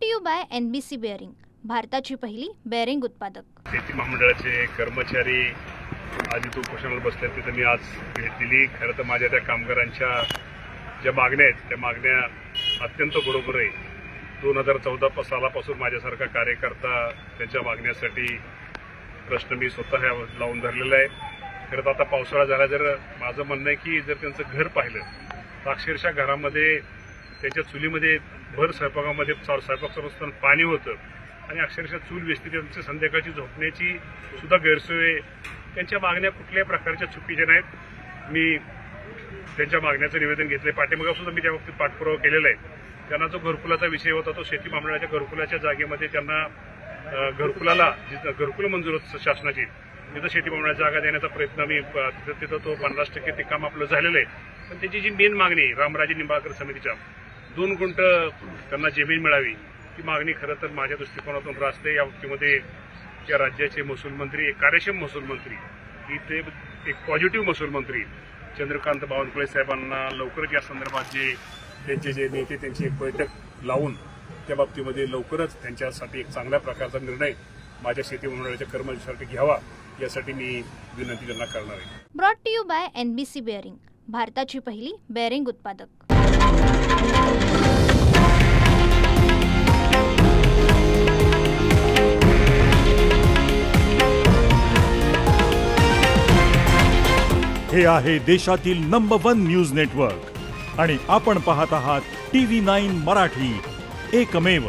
To you by NBC bearing, भारताची पहिली bearing उत्पादक। शेती महामंडळाचे कर्मचारी आज इथं उपोषणाला बसले, तिथे मी आज भेट दिली। खरं तर माझ्या त्या कामगारांच्या ज्या मागण्या आहेत त्या मागण्या अत्यंत बरोबर आहे। 2014 सालापासून माझ्यासारखा कार्यकर्ता त्यांच्या मागण्यासाठी प्रश्न मी स्वतः लावून धरलेला आहे। खरं तर आता पावसाळा झाला, जर माझं म्हणणं आहे की जर त्यांचं घर पाहिलं तर अक्षरशः घरामध्ये त्यांच्या चुलीमध्ये भर स्वयंपाकामध्ये स्वयंपाक करत असताना पाणी होतं आणि अक्षरशः चूल विजते, त्यांची संध्याकाळची झोपण्याची सुद्धा गैरसोय। त्यांच्या मागण्या कुठल्याही प्रकारच्या चुकीच्या नाहीत। मी त्यांच्या मागण्याचं निवेदन घेतलंय, पाठीमागे सुद्धा मी त्या बाबतीत पाठपुरावा केलेला आहे। त्यांना जो घरकुलाचा विषय होता तो शेती महामंडळाच्या घरकुलाच्या जागेमध्ये त्यांना घरकुलाला जिथं घरकुल मंजूर होतं शासनाची तिथं शेती महामंडळाची जागा देण्याचा प्रयत्न मी तिथं तो 50% ते काम आपलं झालेलं आहे। पण त्याची जी मेन मागणी रामराजे निंबाळकर समितीच्या 2 गुंठ त्यांना जमीन मिळावी ही मागणी खरं तर माझ्या दृष्टिकोनातून रास्ते या बाबतीमध्ये या राज्याचे महसूल मंत्री, एक कार्यक्षम महसूल मंत्री, ते एक पॉझिटिव्ह महसूल मंत्री चंद्रकांत बावनकुळे साहेबांना लवकरच या संदर्भात त्यांचे जे नेते त्यांची एक बैठक लावून त्या बाबतीमध्ये लवकरच त्यांच्यासाठी एक चांगल्या प्रकारचा निर्णय माझ्या शेती महामंडळाच्या कर्मचाऱ्यांसाठी घ्यावा यासाठी मी विनंती त्यांना करणार आहे। Brought to you by NBC bearing, भारताची पहिली बेअरिंग उत्पादक। हे आहे देशातील नंबर 1 न्यूज नेटवर्क आणि आपण पाहत आहात TV9 मराठी, एकमेव।